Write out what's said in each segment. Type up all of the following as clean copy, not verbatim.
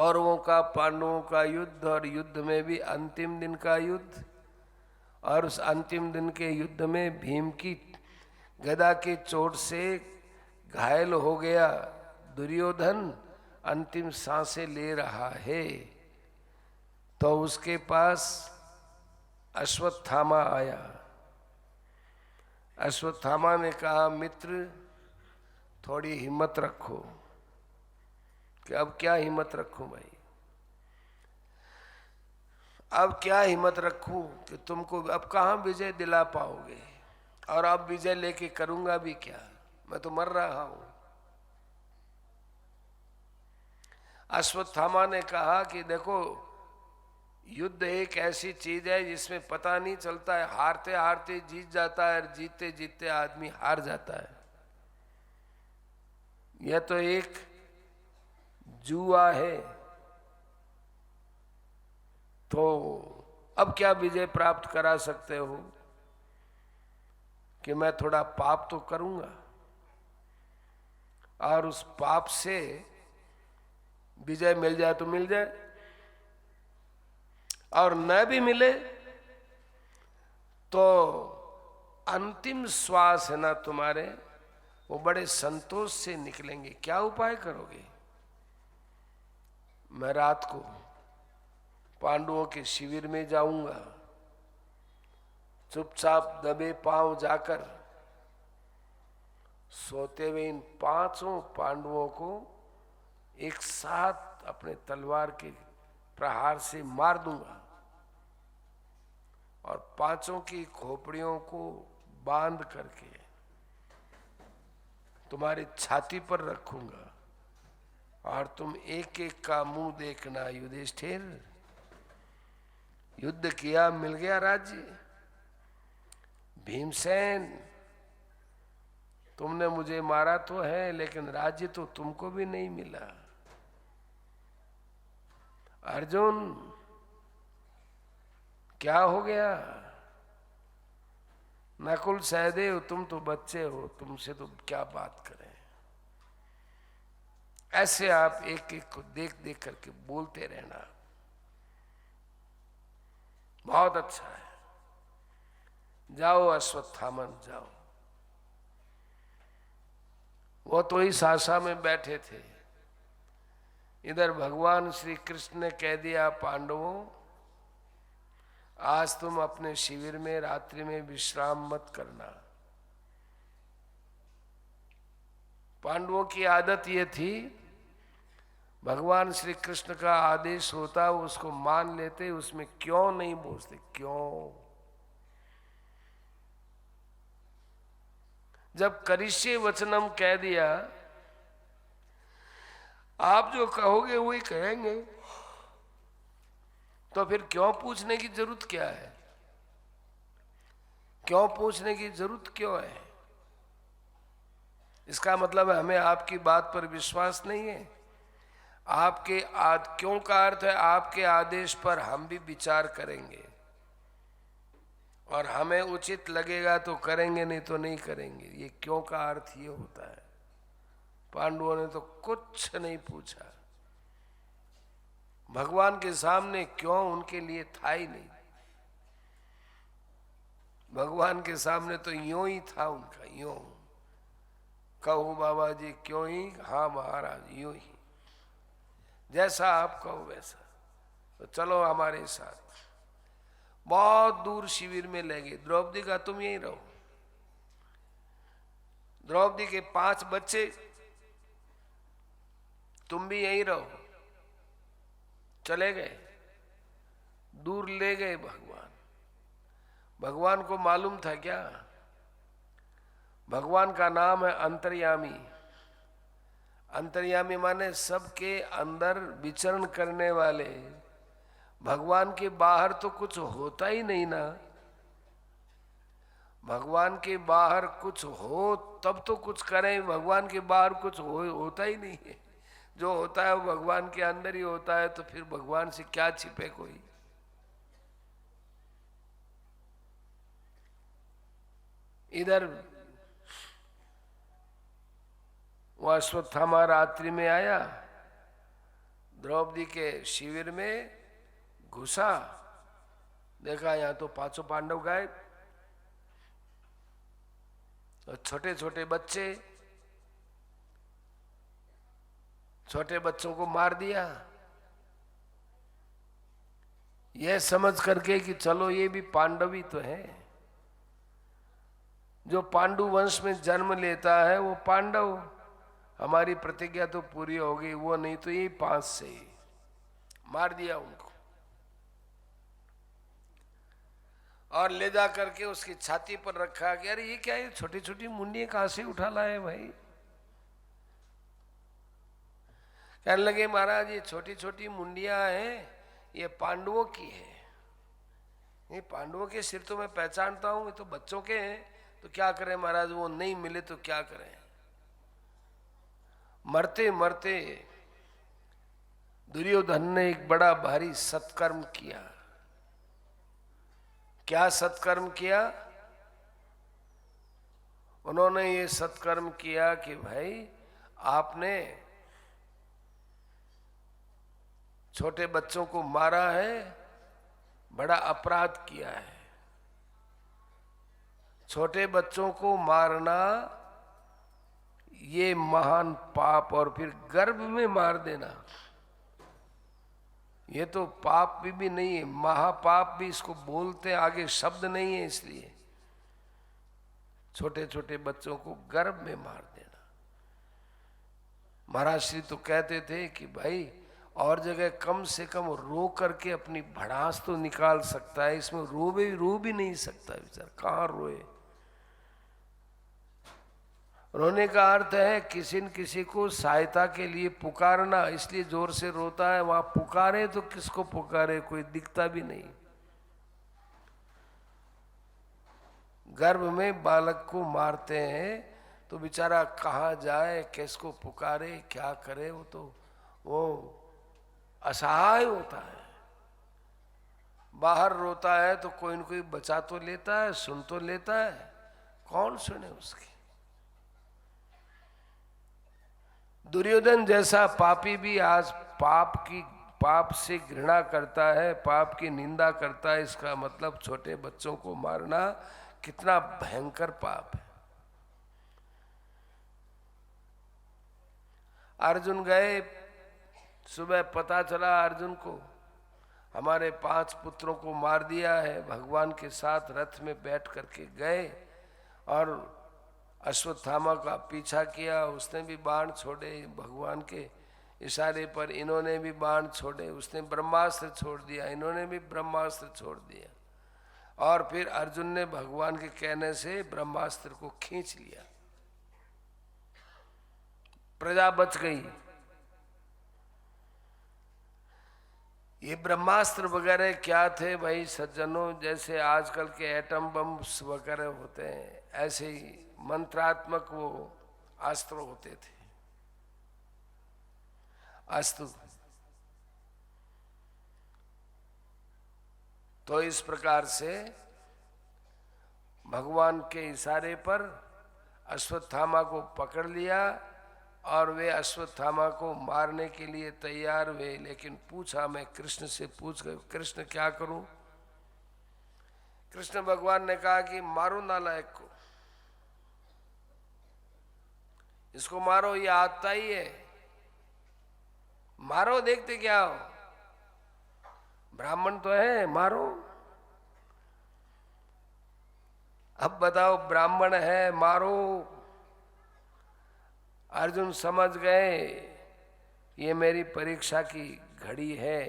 कौरवों का पांडवों का युद्ध, और युद्ध में भी अंतिम दिन का युद्ध। और उस अंतिम दिन के युद्ध में भीम की गदा की चोट से घायल हो गया दुर्योधन, अंतिम सांसें ले रहा है। तो उसके पास अश्वत्थामा आया। अश्वत्थामा ने कहा, मित्र थोड़ी हिम्मत रखो। कि अब क्या हिम्मत रखूं भाई, अब क्या हिम्मत रखूं कि तुमको अब कहां विजय दिला पाओगे, और अब विजय लेके करूंगा भी क्या, मैं तो मर रहा हूं। अश्वत्थामा ने कहा कि देखो, युद्ध एक ऐसी चीज है जिसमें पता नहीं चलता है, हारते हारते जीत जाता है और जीतते जीतते आदमी हार जाता है। यह तो एक जुआ है। तो अब क्या विजय प्राप्त करा सकते हो कि मैं थोड़ा पाप तो करूंगा, और उस पाप से विजय मिल जाए तो मिल जाए, और न भी मिले तो अंतिम श्वास है ना तुम्हारे, वो बड़े संतोष से निकलेंगे। क्या उपाय करोगे? मैं रात को पांडवों के शिविर में जाऊंगा, चुपचाप दबे पांव जाकर सोते हुए इन पांचों पांडवों को एक साथ अपने तलवार के प्रहार से मार दूंगा, और पांचों की खोपड़ियों को बांध करके तुम्हारी छाती पर रखूंगा, और तुम एक एक का मुंह देखना। युधिष्ठिर, युद्ध किया, मिल गया राज्य। भीमसेन, तुमने मुझे मारा तो है, लेकिन राज्य तो तुमको भी नहीं मिला। अर्जुन, क्या हो गया? नकुल सहदेव, तुम तो बच्चे हो, तुमसे तो क्या बात करें। ऐसे आप एक एक को देख देख करके बोलते रहना, बहुत अच्छा है। जाओ अश्वत्थामन, जाओ। वो तो इस आशा में बैठे थे। इधर भगवान श्री कृष्ण ने कह दिया, पांडवों आज तुम अपने शिविर में रात्रि में विश्राम मत करना। पांडवों की आदत ये थी, भगवान श्री कृष्ण का आदेश होता उसको मान लेते, उसमें क्यों नहीं पूछते, क्यों। जब करिष्ये वचनम कह दिया, आप जो कहोगे वही कहेंगे, तो फिर क्यों पूछने की जरूरत क्या है? क्यों पूछने की जरूरत क्यों है? इसका मतलब है हमें आपकी बात पर विश्वास नहीं है। आपके क्यों का अर्थ है, आपके आदेश पर हम भी विचार करेंगे, और हमें उचित लगेगा तो करेंगे, नहीं तो नहीं करेंगे। ये क्यों का अर्थ ये होता है। पांडवों ने तो कुछ नहीं पूछा। भगवान के सामने क्यों उनके लिए था ही नहीं। भगवान के सामने तो यूं ही था उनका, यूं। कहो बाबा जी क्यों ही? हाँ महाराज, यूं ही, जैसा आप कहो वैसा। तो चलो हमारे साथ। बहुत दूर शिविर में ले गए। द्रौपदी का तुम यहीं रहो। द्रौपदी के 5 बच्चे, तुम भी यहीं रहो। चले गए, दूर ले गए भगवान। भगवान को मालूम था क्या? भगवान का नाम है अंतर्यामी। अंतर्यामी माने सबके अंदर विचरण करने वाले। भगवान के बाहर तो कुछ होता ही नहीं ना। भगवान के बाहर कुछ हो तब तो कुछ करें, भगवान के बाहर कुछ होता ही नहीं है। जो होता है वो भगवान के अंदर ही होता है, तो फिर भगवान से क्या छिपे कोई। इधर वो अश्वत्थामा रात्रि में आया, द्रौपदी के शिविर में घुसा, देखा यहाँ तो पांचों पांडव गायब और छोटे छोटे बच्चे, छोटे बच्चों को मार दिया। यह समझ करके कि चलो ये भी पांडव ही तो है, जो पांडु वंश में जन्म लेता है वो पांडव, हमारी प्रतिज्ञा तो पूरी हो गई, वो नहीं तो ये 5 से ही मार दिया उनको। और ले जा करके उसकी छाती पर रखा कि अरे ये क्या है, छोटी छोटी मुंडियां कहां से उठा लाए भाई। कहने लगे महाराज ये छोटी छोटी मुंडियां हैं, ये पांडवों की है, ये पांडवों के सिर तो मैं पहचानता हूं, ये तो बच्चों के हैं, तो क्या करें महाराज, वो नहीं मिले तो क्या करें। मरते मरते दुर्योधन ने एक बड़ा भारी सत्कर्म किया। क्या सत्कर्म किया? उन्होंने ये सत्कर्म किया कि भाई आपने छोटे बच्चों को मारा है, बड़ा अपराध किया है। छोटे बच्चों को मारना ये महान पाप, और फिर गर्भ में मार देना ये तो पाप भी नहीं है, महापाप भी इसको बोलते हैं, आगे शब्द नहीं है, इसलिए छोटे छोटे बच्चों को गर्भ में मार देना। महाराज श्री तो कहते थे कि भाई और जगह कम से कम रो करके अपनी भड़ास तो निकाल सकता है, इसमें रो भी नहीं सकता बेचारा, कहाँ रोए। रोने का अर्थ है किसी न किसी को सहायता के लिए पुकारना, इसलिए जोर से रोता है। वहां पुकारे तो किसको पुकारे, कोई दिखता भी नहीं। गर्भ में बालक को मारते हैं तो बेचारा कहाँ जाए, किसको पुकारे, क्या करे, वो असहाय होता है। बाहर रोता है तो कोई न कोई बचा तो लेता है, सुन तो लेता है, कौन सुने उसकी। दुर्योधन जैसा पापी भी आज पाप से घृणा करता है, पाप की निंदा करता है। इसका मतलब छोटे बच्चों को मारना कितना भयंकर पाप है। अर्जुन गए, सुबह पता चला अर्जुन को हमारे 5 पुत्रों को मार दिया है। भगवान के साथ रथ में बैठ करके गए और अश्वत्थामा का पीछा किया, उसने भी बाण छोड़े भगवान के इशारे पर, इन्होंने भी बाण छोड़े, उसने ब्रह्मास्त्र छोड़ दिया, इन्होंने भी ब्रह्मास्त्र छोड़ दिया, और फिर अर्जुन ने भगवान के कहने से ब्रह्मास्त्र को खींच लिया, प्रजा बच गई। ये ब्रह्मास्त्र वगैरह क्या थे भाई सज्जनों, जैसे आजकल के एटम बम वगैरह होते हैं, ऐसे ही मंत्रात्मक वो अस्त्र होते थे। अस्तु तो इस प्रकार से भगवान के इशारे पर अश्वत्थामा को पकड़ लिया और वे अश्वत्थामा को मारने के लिए तैयार हुए। लेकिन पूछा, मैं कृष्ण से पूछ गए, कृष्ण क्या करूं? कृष्ण भगवान ने कहा कि मारो नालायक को, इसको मारो, ये आता ही है, मारो, देखते क्या हो, ब्राह्मण तो है, मारो। अब बताओ, ब्राह्मण है, मारो। अर्जुन समझ गए ये मेरी परीक्षा की घड़ी है।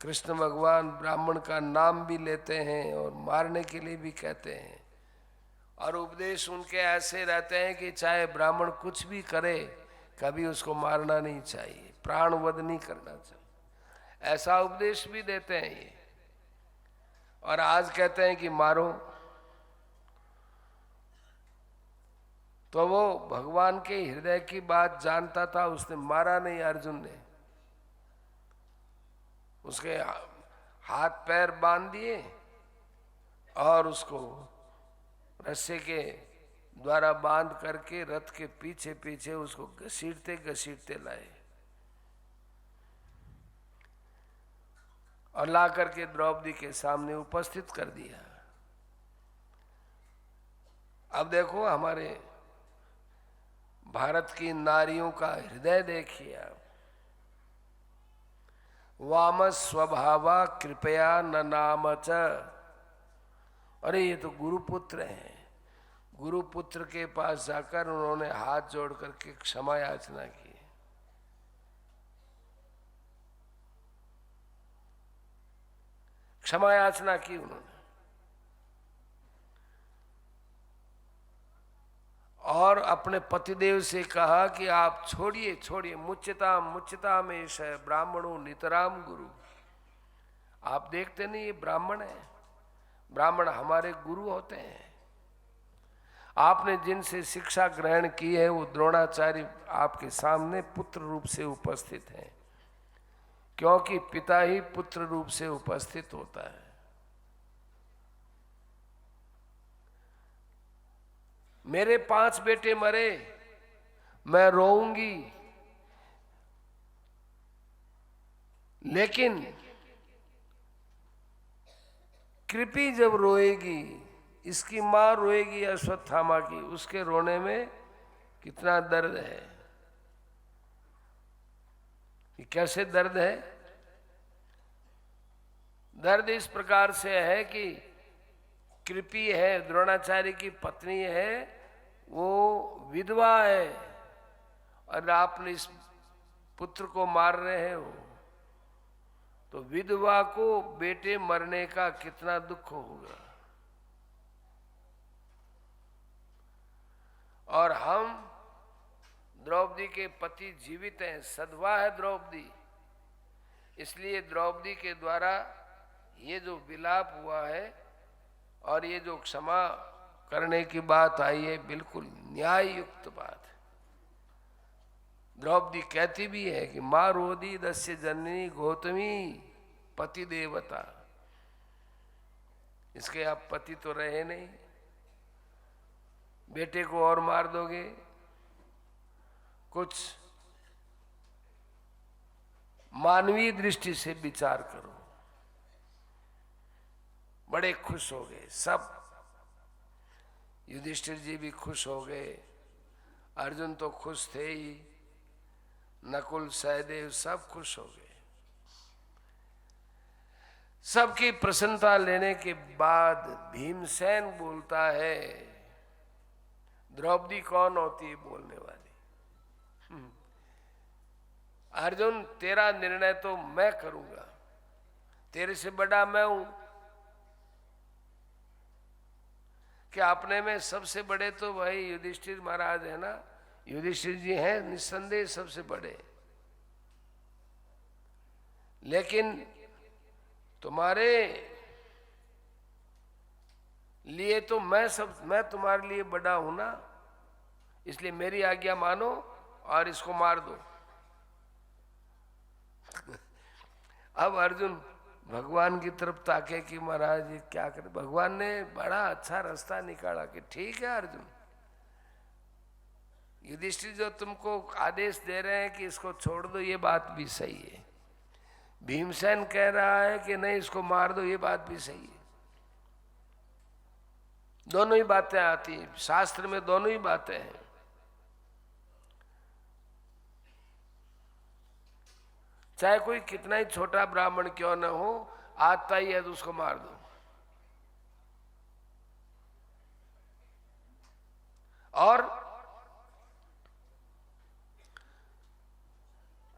कृष्ण भगवान ब्राह्मण का नाम भी लेते हैं और मारने के लिए भी कहते हैं, और उपदेश उनके ऐसे रहते हैं कि चाहे ब्राह्मण कुछ भी करे, कभी उसको मारना नहीं चाहिए, प्राणवध नहीं करना चाहिए, ऐसा उपदेश भी देते हैं ये। और आज कहते हैं कि मारो। तो वो भगवान के हृदय की बात जानता था, उसने मारा नहीं अर्जुन ने, उसके हाथ पैर बांध दिए और उसको रस्से के द्वारा बांध करके रथ के पीछे पीछे उसको घसीटते घसीटते लाए। और ला करके द्रौपदी के सामने उपस्थित कर दिया। अब देखो हमारे भारत की नारियों का हृदय देखिए आप। वाम स्वभावा कृपया न नाम च। अरे ये तो गुरुपुत्र हैं। गुरुपुत्र के पास जाकर उन्होंने हाथ जोड़ करके क्षमा याचना की। क्षमा याचना की उन्होंने, और अपने पतिदेव से कहा कि आप छोड़िए छोड़िए, मुच्यताम मुच्यताम एष ब्राह्मणों नितराम गुरु। आप देखते नहीं ये ब्राह्मण है, ब्राह्मण हमारे गुरु होते हैं। आपने जिनसे शिक्षा ग्रहण की है वो द्रोणाचार्य आपके सामने पुत्र रूप से उपस्थित हैं, क्योंकि पिता ही पुत्र रूप से उपस्थित होता है। मेरे 5 बेटे मरे, मैं रोऊंगी, लेकिन कृपी जब रोएगी, इसकी मां रोएगी अश्वत्थामा की, उसके रोने में कितना दर्द है। ये कैसे दर्द है? दर्द इस प्रकार से है कि कृपी है, द्रोणाचार्य की पत्नी है, वो विधवा है, और आपने इस पुत्र को मार रहे हो, तो विधवा को बेटे मरने का कितना दुख होगा। और हम द्रौपदी के पति जीवित हैं, सधवा है द्रौपदी, इसलिए द्रौपदी के द्वारा ये जो विलाप हुआ है और ये जो क्षमा करने की बात आई है, बिल्कुल न्याय युक्त बात है। द्रौपदी कहती भी है कि मां रोदी दस्य जननी गौतमी पति देवता। इसके आप पति तो रहे नहीं, बेटे को और मार दोगे। कुछ मानवीय दृष्टि से विचार करो। बड़े खुश हो गए सब, युधिष्ठिर जी भी खुश हो गए, अर्जुन तो खुश थे ही, नकुल सहदेव सब खुश हो गए। सबकी प्रसन्नता लेने के बाद भीमसेन बोलता है, द्रौपदी कौन होती है बोलने वाली? अर्जुन तेरा निर्णय तो मैं करूंगा, तेरे से बड़ा मैं हूं। कि अपने में सबसे बड़े तो भाई युधिष्ठिर महाराज है ना, युधिष्ठिर जी हैं निस्संदेह सबसे बड़े, लेकिन तुम्हारे लिए तो मैं तुम्हारे लिए बड़ा हूं ना, इसलिए मेरी आज्ञा मानो और इसको मार दो। अब अर्जुन भगवान की तरफ ताके कि महाराज ये क्या करे। भगवान ने बड़ा अच्छा रास्ता निकाला कि ठीक है अर्जुन, युधिष्ठिर जो तुमको आदेश दे रहे हैं कि इसको छोड़ दो, ये बात भी सही है। भीमसेन कह रहा है कि नहीं इसको मार दो, ये बात भी सही है। दोनों ही बातें आती हैं शास्त्र में, दोनों ही बातें हैं। चाहे कोई कितना ही छोटा ब्राह्मण क्यों न हो, आता ही है तो उसको मार दो। और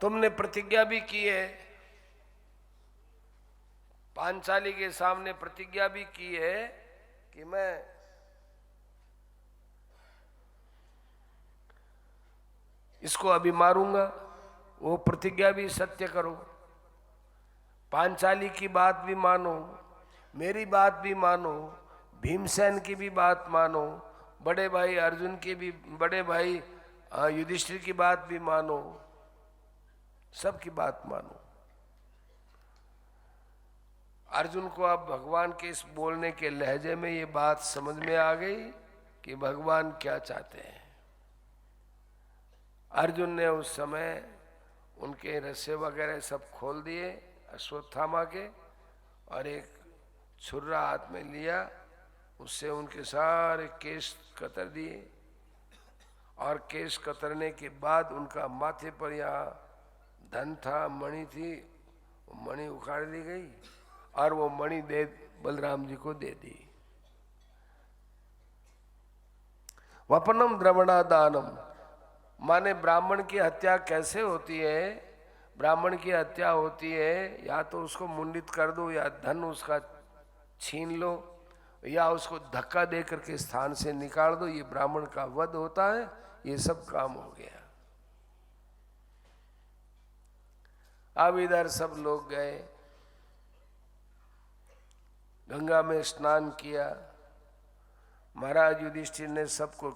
तुमने प्रतिज्ञा भी की है, पांचाली के सामने प्रतिज्ञा भी की है कि मैं इसको अभी मारूंगा। वो प्रतिज्ञा भी सत्य करो, पांचाली की बात भी मानो, मेरी बात भी मानो, भीमसेन की भी बात मानो, बड़े भाई अर्जुन की भी, बड़े भाई युधिष्ठिर की बात भी मानो, सबकी बात मानो। अर्जुन को अब भगवान के इस बोलने के लहजे में ये बात समझ में आ गई कि भगवान क्या चाहते हैं। अर्जुन ने उस समय उनके रस्से वगैरह सब खोल दिए अश्वत्थामा के, और एक छुरा हाथ में लिया, उससे उनके सारे केश कतर दिए और केश कतरने के बाद उनका माथे पर यहाँ धन था, मणि थी, वो मणि उखाड़ दी गई और वो मणि दे बलराम जी को दे दी। वपनम द्रवणा दानम, माने ब्राह्मण की हत्या कैसे होती है? ब्राह्मण की हत्या होती है या तो उसको मुंडित कर दो, या धन उसका छीन लो, या उसको धक्का दे करके स्थान से निकाल दो, ये ब्राह्मण का वध होता है। ये सब काम हो गया। अब इधर सब लोग गए, गंगा में स्नान किया। महाराज युधिष्ठिर ने सबको,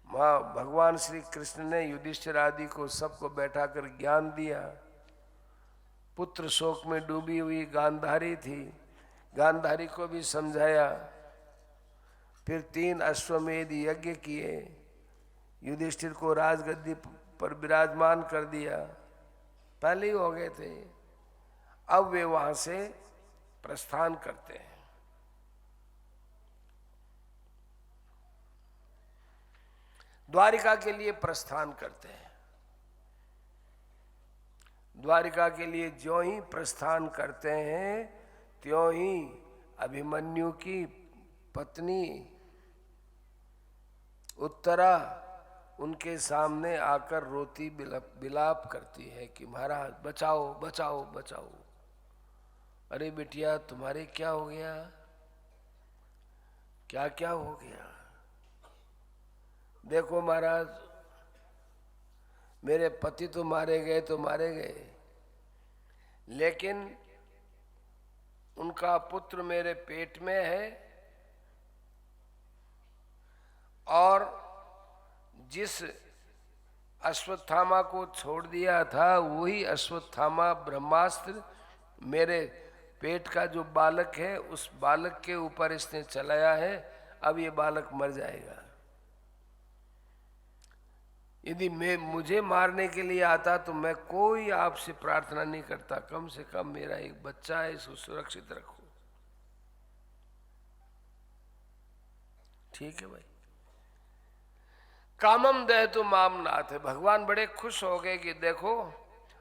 भगवान श्री कृष्ण ने युधिष्ठिर आदि को सबको बैठाकर ज्ञान दिया। पुत्र शोक में डूबी हुई गांधारी थी, गांधारी को भी समझाया। फिर 3 अश्वमेध यज्ञ किए, युधिष्ठिर को राजगद्दी पर विराजमान कर दिया। पहले ही हो गए थे। अब वे वहां से प्रस्थान करते हैं। द्वारिका के लिए प्रस्थान करते हैं। द्वारिका के लिए ज्यों ही प्रस्थान करते हैं त्यों ही अभिमन्यु की पत्नी उत्तरा उनके सामने आकर रोती बिलाप करती है कि महाराज बचाओ बचाओ बचाओ। अरे बिटिया तुम्हारे क्या हो गया? क्या क्या हो गया? देखो महाराज, मेरे पति तो मारे गए तो मारे गए, लेकिन उनका पुत्र मेरे पेट में है और जिस अश्वत्थामा को छोड़ दिया था वही अश्वत्थामा ब्रह्मास्त्र मेरे पेट का जो बालक है उस बालक के ऊपर इसने चलाया है। अब ये बालक मर जाएगा। यदि मुझे मारने के लिए आता तो मैं कोई आपसे प्रार्थना नहीं करता, कम से कम मेरा एक बच्चा है, इसको सुरक्षित रखो। ठीक है भाई। कामम दह तो माम नाथ है। भगवान बड़े खुश हो गए कि देखो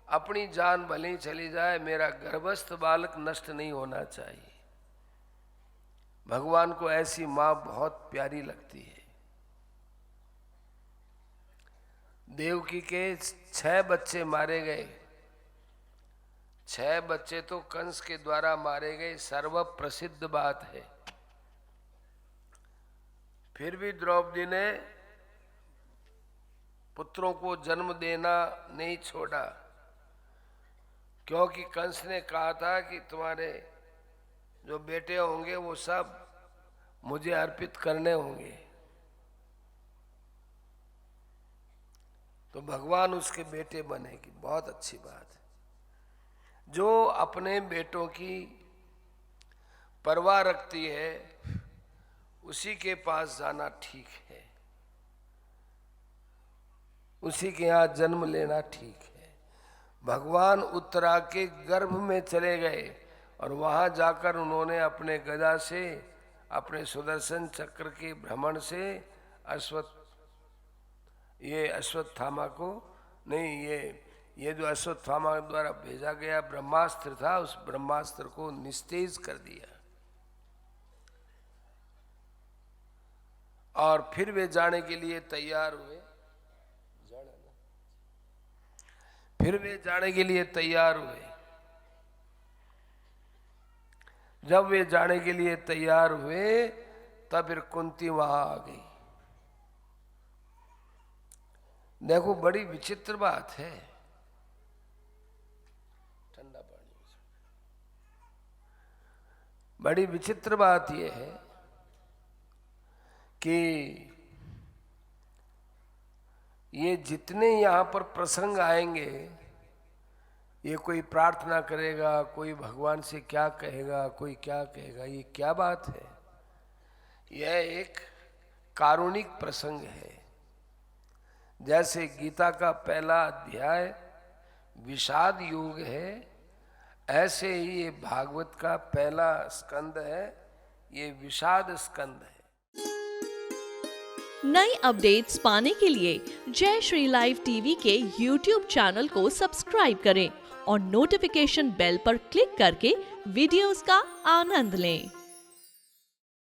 अपनी जान भले ही चली जाए, मेरा गर्भस्थ बालक नष्ट नहीं होना चाहिए। भगवान को ऐसी मां बहुत प्यारी लगती है। देवकी के 6 बच्चे मारे गए। 6 बच्चे तो कंस के द्वारा मारे गए, सर्व प्रसिद्ध बात है। फिर भी द्रौपदी ने पुत्रों को जन्म देना नहीं छोड़ा, क्योंकि कंस ने कहा था कि तुम्हारे जो बेटे होंगे वो सब मुझे अर्पित करने होंगे। तो भगवान उसके बेटे बनेगी, बहुत अच्छी बात है। जो अपने बेटों की परवाह रखती है उसी के पास जाना ठीक है, उसी के यहाँ जन्म लेना ठीक है। भगवान उत्तरा के गर्भ में चले गए और वहां जाकर उन्होंने अपने गदा से, अपने सुदर्शन चक्र के भ्रमण से अश्वत्थामा को नहीं, ये जो अश्वत्थामा द्वारा भेजा गया ब्रह्मास्त्र था उस ब्रह्मास्त्र को निस्तेज कर दिया। और फिर वे जाने के लिए तैयार हुए। फिर वे जाने के लिए तैयार हुए। जब वे जाने के लिए तैयार हुए तब फिर कुंती वहां आ गई। देखो बड़ी विचित्र बात है। ठंडा पानी। बड़ी विचित्र बात यह है कि ये जितने यहाँ पर प्रसंग आएंगे, ये कोई प्रार्थना करेगा, कोई भगवान से क्या कहेगा, कोई क्या कहेगा, ये क्या बात है? यह एक कारुणिक प्रसंग है। जैसे गीता का पहला अध्याय विषाद योग है, ऐसे ही ये भागवत का पहला स्कंद है, ये विषाद स्कंद है। नई अपडेट्स पाने के लिए जय श्री लाइव टीवी के YouTube चैनल को सब्सक्राइब करें और नोटिफिकेशन बेल पर क्लिक करके वीडियोस का आनंद लें।